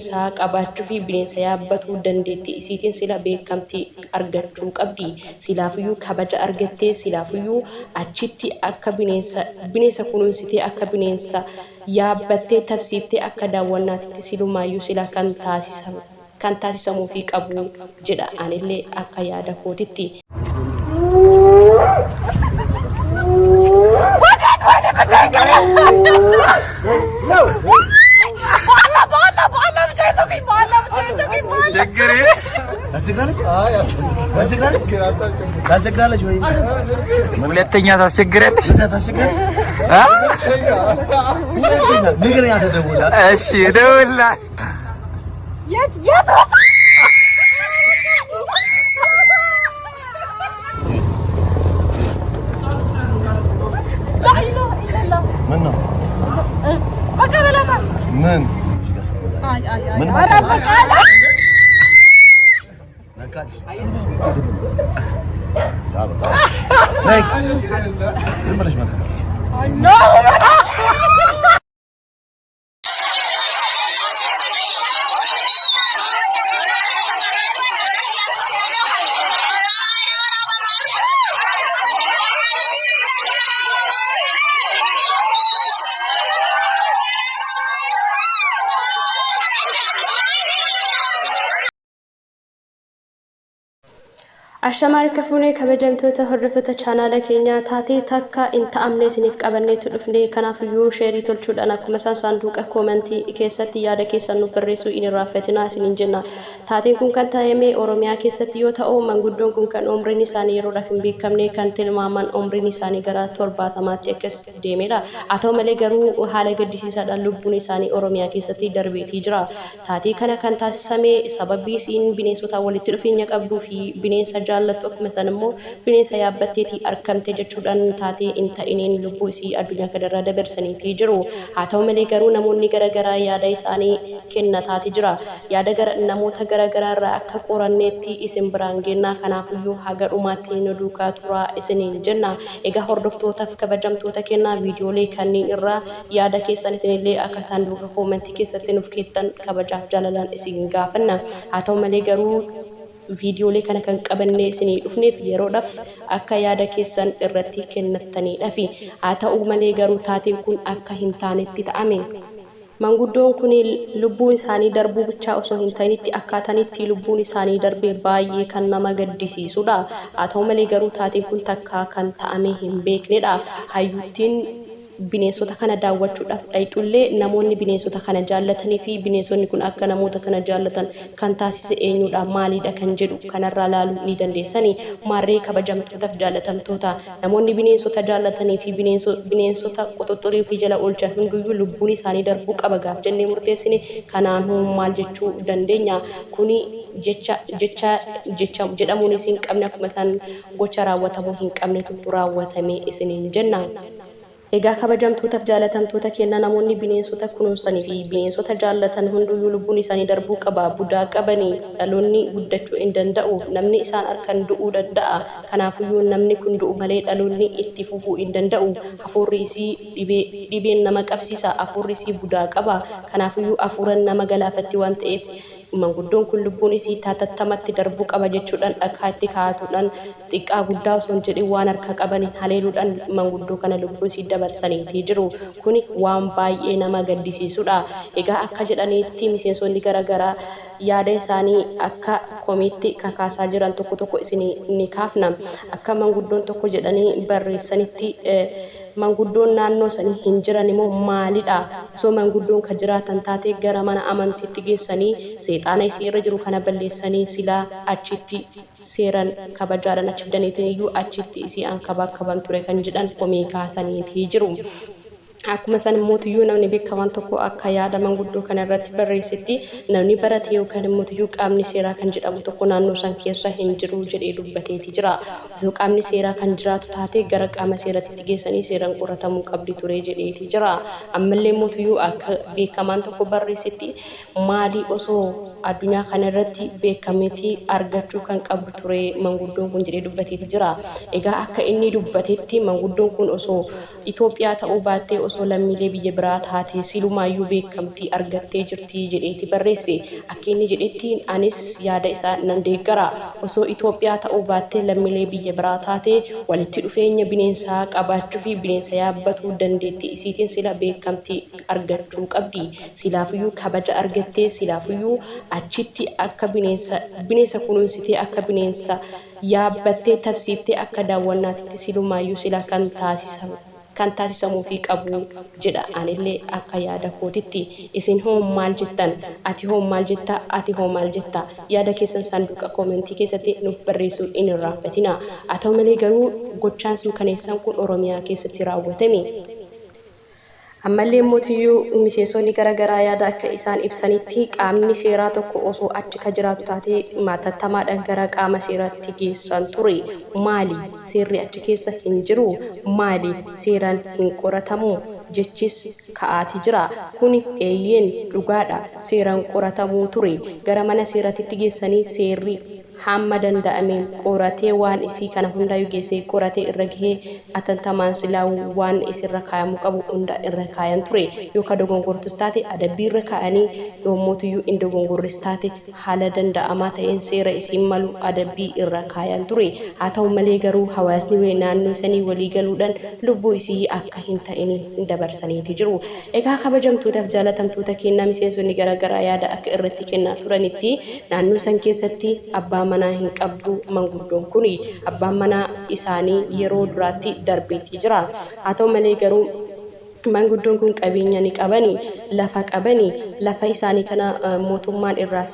isaa qabaachuu fi bineensa yaabbatuu dandeetti isiitiin sila beekamtii argachuu qabdi silaafiyyuu kabaja argattee silaafiyyuu achitti akka bineensa kunuunsitee akka bineensa yaabbattee tabsiiftee akka daawwannaatitti silumaayyuu sila kan taasisamuu fi qabu jedha anillee akka yaada kootitti. ሁለተኛ ታስቸግራለች እሺ ደውላ የት من من Ashamaar kafuunee kabajamtoota hordoftoota chaanaala keenyaa taatee takka inta amnee isiniif qabanneetu dhufnee kanaafiyyuu sheerii tolchuudhaan akkuma isaan saanduqa koomentii keessatti yaada keessan nuuf barreessuu hin irraanfatinaa isiniin jenna. Taateen kun kan taa'ame Oromiyaa keessatti yoo ta'u manguddoon kun kan umriin isaanii yeroodhaaf hin beekamne kan tilmaaman umriin isaanii gara 70 akkas deemedha. Haa ta'u malee garuu haala gaddisiisaadhaan lubbuun isaanii Oromiyaa keessatti darbeetii jira. Taatii kana kan taasisame sababii isiin bineensota walitti dhufeenya qabduu fi bineensa jaallattu akkuma san immoo bineensa yaabbatteetii argamte jechuudhaan taatee inta iniin lubbuu isii addunyaa kanarraa dabarsaniitii jiru. Haa ta'u malee garuu namoonni garaagaraa yaada isaanii kennataati jira. Yaada namoota garaagaraa irraa akka qoranneetti isin biraan geenna kanaafiyyuu haga dhumaatti nu duukaa turaa isiniin jenna. Egaa hordoftootaaf kabajamtoota kennaa viidiyoolee kanneen irraa yaada keessan isinillee akka saanduqa koomentii keessatti nuuf keessan kabajaaf jaalalaan isin gaafanna. Haa ta'u malee garuu viidiyoolee kana kan qabannee isinii dhufneef yeroodhaaf akka yaada keessan irratti kennattaniidha fi haa ta'u malee garuu taateen kun akka hin taanetti ta'ame. Manguddoon kun lubbuun isaanii darbuu bichaa osoo hin ta'initti akkaatanitti lubbuun isaanii darbee baay'ee kan nama gaddisiisudha. Haa ta'u malee garuu taateen kun takka kan ta'ame hin beeknedha. Hayyuuttiin bineensota kana daawwachuudhaaf dhayxullee namoonni bineensota kana jaallatanii fi bineensonni kun akka namoota kana jaallatan kan taasise eenyudha maalidha kan jedhu kanarraa laaluu ni dandeessanii. Maarree kabajamtootaaf jaallatamtoota namoonni bineensota jaallatanii fi bineensota qoxoxxorii fi jala oolchan hunduyyuu lubbuun isaanii darbuu qaba gaaf jennee murteessine kanaan maal jechuu dandeenya. Kuni jecha jedhamuun isin qabne akkuma isaan gocha raawwatamuu hin qabnetu raawwatame isiniin jenna. Egaa kabajamtootaaf jaalatamtoota kenna namoonni bineensota kunuunsanii fi bineensota jaallatan hunduyyuu lubbuun isaanii darbuu qaba. Budaa qabanii dhaloonni guddachuu hin danda'u. Namni isaan arkan du'uu danda'a. Kanaafiyyuu namni kun du'u malee dhaloonni itti fufuu hin danda'u. Hafuurri isii dhibeen nama qabsiisa. Hafuurri isii budaa qaba. Kanaafiyyuu hafuuran nama galaafatti waan ta'eef manguddoon kun lubbuun isii tatattamatti darbuu qaba jechuudhaan akka itti kaa'atuudhaan xiqqaa guddaa osoo hin jedhin waan harka qabaniin haleeluudhaan manguddoo kana lubbuu isii dabarsaniitii jiru. Kuni waan baay'ee nama gaddisiisudha. Egaa akka jedhaniitti miseensonni garaagaraa yaada isaanii akka komiitti kakaasaa jiran tokko tokko isin ni kaafna. Akka manguddoon tokko jedhanii barreessanitti manguddoon naannoo sanii hin jiran immoo maalidha? Osoo manguddoon ka jiraatan taate gara mana amantiitti geessanii seexaana isii irra jiru kana balleessanii silaa achitti seeran kabajaadhaan achi fidaniitiin iyyuu achitti isii ankabaakaban ture kan jedhan komii kaasaniitii jiru. Akkuma san mootiyyuu namni beekamaan tokko akka yaada manguddoo kana irratti barreessetti namni barate yookaan mootiyyuu qaamni seeraa kan jedhamu tokko naannoo san keessa hin jiru jedhee dubbateeti jira. Osoo qaamni seeraa kan jiraatu taate gara qaama seeraatti geessanii seeraan qoratamuu qabdi ture jedheeti jira. Ammallee mootiyyuu akka beekamaan tokko barreessetti maali osoo addunyaa kanarratti beekamtii argachuu kan qabdu ture manguddoon kun jedhee dubbateeti jira. Egaa akka inni dubbatetti manguddoon kun osoo Itoophiyaa ta'uu baattee osoo lammiilee biyya biraa taate silumaayyuu beekamtii argattee jirti jedheeti barreesse. Akka inni jedhetti anis yaada isaa nan deeggara. Osoo Itoophiyaa ta'uu baattee lammiilee biyya biraa taate walitti dhufeenya bineensaa qabaachuu fi bineensa yaabbatuu dandeetti isiitiin sila beekamtii argachuu qabdi. Silaafiyyuu kabaja argattee silaafiyyuu achitti akka bineensa kunuunsitee akka bineensa yaabbattee tabsiiftee akka daawwannaatti silumaayyuu sila kan taasisamuu fi qabu jedha. Anillee akka yaada kootitti isin hoo maal jettan? Ati hoo maal jetta? Ati hoo maal jetta? Yaada keessan sanduuqa koomentii keessatti nuuf barreessuu hin irraanfatina. Haa ta'u malee garuu gochaan suukaneessaan kun Oromiyaa keessatti raawwatame. Ammallee mootiyyuu miseensonni garaagaraa yaada akka isaan ibsanitti qaamni seeraa tokko osoo achi ka jiraatu taate matattamaadhaan gara qaama seeraatti geessan ture. Maali seerri achi keessa hin jiru? Maali seeraan hin qoratamu? Jechis ka'aati jira. Kuni eeyyeen dhugaadha. Seeraan qoratamuu ture. Gara mana seeraatti geessanii seerri hamma danda'ameen qoratee waan isii kana hundayyuu geessee qoratee irra gahee atantamaan silaa waan isirra kaayamuu qabu hunda irra kaayan ture. Yoo ka dogongortus taate adabbii irra kaa'anii yommootiyyuu hin dogongorris taate haala danda'amaa ta'een seera isiin malu adabbii irra kaayan ture. Haa ta'u malee garuu hawaasni naannoo sanii walii galuudhaan lubbuu isii akka hin ta'in dabarsaniiti jiru. Egaa kabajamtootaaf jaalatamtoota kennaa miseensonni garaagaraa yaada akka irratti kennaa turanitti naannoo san keessatti abbaa manaa hin qabdu manguddoon kuni. Abbaan manaa isaanii yeroo duraatti darbeetii jira. Haa ta'u malee garuu manguddoon kun qabeenya ni qabani, lafa qabani, lafa isaanii kana mootummaan irraa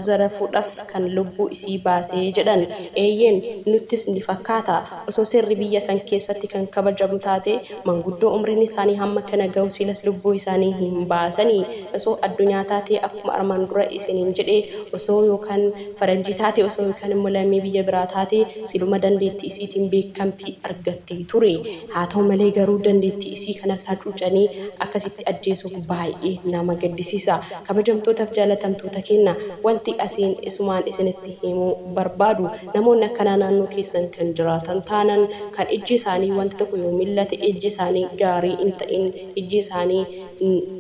zarafuudhaaf kan lubbuu isii baasee jedhan. Eeyyeen nuttis ni fakkaata. Osoo seerri biyya san keessatti kan kabajamu taate manguddoo umriin isaanii hamma kana gahu silas lubbuu isaanii hin baasanii. Osoo addunyaa taate akkuma armaan dura isiniin jedhee osoo yookaan faranjii taate osoo yookaan immoo lammii biyya biraa taate siluma dandeettii isiitiin beekamtii argattee ture. Haa ta'u malee garuu dandeettii isii kanas hacuucanii akkasitti ajjeesuuf baay'ee nama gaddisiisa. Kabajamtootaaf jaalatamtoota kenna wanti asiin isumaan isinitti himuu barbaadu namoonni akkanaa naannoo keessan kan jiraatan taanan kan ijji isaanii wanta tokko yoo millate ijji isaanii gaarii hin ta'in ijji isaanii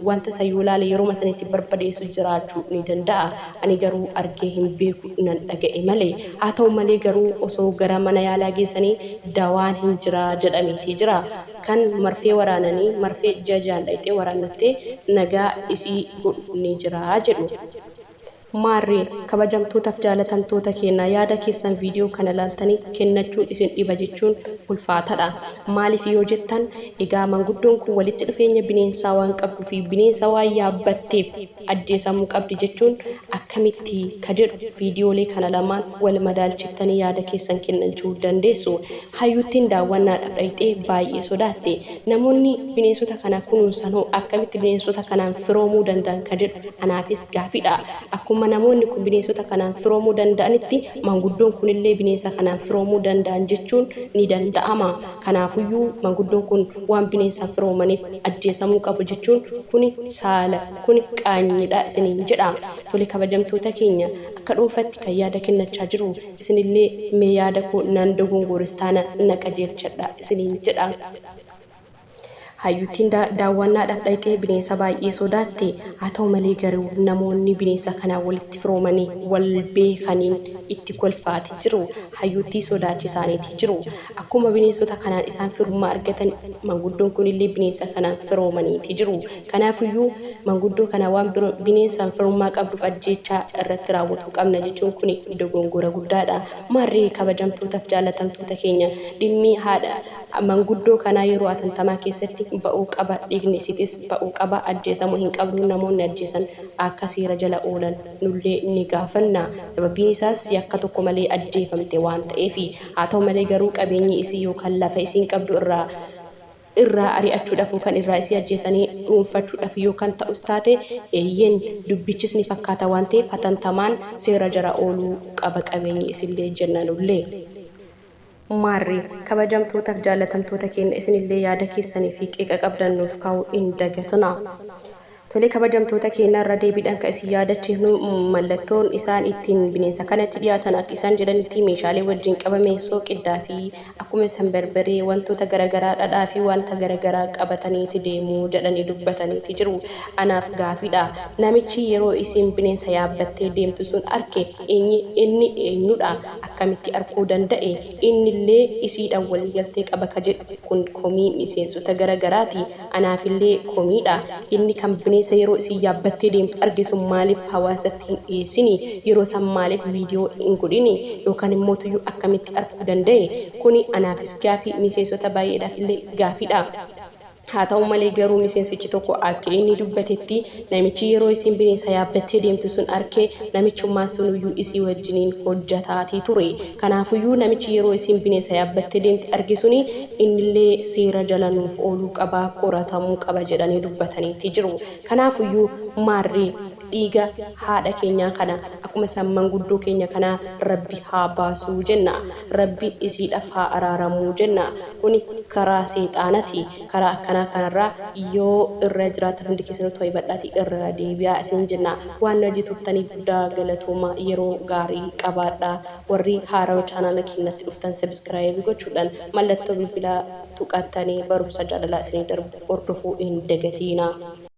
wanta sayyuu laale yeroo masanitti barbadeessu jiraachuu ni danda'a. Ani garuu argee hin beeku nan dhaga'e malee. Haa ta'u malee garuu osoo gara mana yaalaa geessanii dawaan hin jira jedhameetii jira. Kan marfee waraananii marfee jajaan dhayxee waraannattee nagaa isii godhu ni jira jedhu. Maarree kabajamtootaaf jaalatamtoota kennaa yaada keessan viidiyoo kana ilaaltanii kennachuun isin dhiba jechuun ulfaataadha. Maaliif yoo jettan egaa manguddoon kun walitti dhufeenya bineensaa waan qabduu fi bineensa waan yaabbatteef ajjeesamuu qabdi jechuun akkamitti ka jedhu viidiyoolee kana lamaan wal madaalchiftanii yaada keessan kennachuu dandeessu. Hayyuuttiin daawwannaadhaaf dhayxee baay'ee sodaatte. Namoonni bineensota kana kunuunsan hoo akkamitti bineensota kanaan firoomuu danda'an ka jedhu anaafis gaaffiidha. Akkuma namoonni kun bineensota kanaan firoomuu danda'anitti manguddoon kunillee bineensa kanaan firoomuu danda'an jechuun ni danda'ama. Kanaafiyyuu manguddoon kun waan bineensaan firoomaniif ajjeesamuu qabu jechuun kuni saala kuni qaanyiidha isiniin jedha. Tole kabajamtoota keenya akka dhuunfatti kan yaada kennachaa jiru isinillee mee yaada koo nan dogongoris taana na qajeelchadha isiniin jedha. Hayyuuttiin daawwannaadhaaf dhayxee bineensa baay'ee sodaatte. Haa ta'u malee garuu namoonni bineensa kanaan walitti firoomanii wal beekaniin itti kolfaati jiru. Hayyuuttii sodaachisaaniiti jiru. Akkuma bineensota kanaan isaan firummaa argatan manguddoon kunillee bineensa kanaan firoomaniiti jiru. Kanaafiyyuu manguddoo kana waan bineensaan firummaa qabduuf ajjeechaa irratti raawwatu qabna jechuun kuni dogongora guddaadha. Maarree kabajamtootaaf jaalatamtoota keenya dhimmi haadha manguddoo kanaa yeroo atantamaa keessatti ba'uu qaba. Dhiigni isiitis ba'uu qaba. Ajjeesamuu hin qabdu. Namoonni ajjeesan akka seera jala oolan nullee ni gaafanna. Sababiin isaas yakka tokko malee ajjeefamte waan ta'eef. Haa ta'u malee garuu qabeenyi isii yookaan lafa isiin qabdu irraa ari'achuudhaaf yookaan irraa isii ajjeesanii dhuunfachuudhaaf yookaan ta'us taate eeyyeen dubbichis ni fakkaata waan ta'eef hatantamaan seera jala ooluu qaba qabeenyi isillee jennanullee. Maarree kabajamtootaaf jaalatamtoota keenya isinillee yaada keessanii fi qeeqa qabdan nuuf kaa'uu hin dagatinaa. Tole kabajamtoota keenya irra deebiidhaan kan isin yaadachiifnu mallattoon isaan ittiin bineensa kanatti dhiyaatan akka isaan jedhanitti meeshaalee wajjin qabame sooqiddaa fi akkuma san barbaree wantoota garaagaraa dhadhaa fi wanta garaagaraa qabataniiti deemuu jedhanii dubbataniiti jiru. Anaaf gaafiidha. Namichi yeroo isin bineensa yaabbattee deemtu sun arke inni eenyudha? Akkamitti arguu danda'e? Innillee isiidhaan waliigaltee qaba ka jedhu kun komii miseensota garaagaraati. Anaafillee komiidha. Inni kan bineensa yeroo isin yaabbattee deemtu argisu maaliif hawaasatti hin dhiyeessini? Yeroo san maaliif viidiyoo hin godhini? Yookaan immoo tuyyuu akkamitti arguu danda'e? Kuni anaafis gaafii miseensota baay'eedhaaf illee gaafiidha. Haa ta'u malee garuu miseensichi tokko akka inni dubbatetti namichi yeroo isin bineensa yaabbattee deemtu sun arkee namichummaan sunuyyuu isii wajjiniin hojjetaatii ture. Kanaafuyyuu namichi yeroo isin bineensa yaabbattee deemti argisuni innillee seera jala nuuf ooluu qaba, qoratamuu qaba jedhanii dubbataniitii jiru. Kanaafuyyuu maarree dhiiga haadha keenyaa kana akkuma san manguddoo keenya kana rabbi haa baasuu jenna. Rabbi isiidhaaf haa araaramuu jenna. Kuni karaa seexaanati. Karaa akkanaa kanarraa yoo irra jiraatan hundi keessanuu ta'ee badhaati irra deebi'aa isin jenna. Waan hojii turtaniif guddaa galatooma yeroo gaarii qabaadha. Warri haarawaa chaanaala keenyatti dhuftan sabiskiraayib gochuudhaan mallattoo bilbilaa tuqattanii barumsa jaalalaa isinii darbu hordofuu hin dagatiina.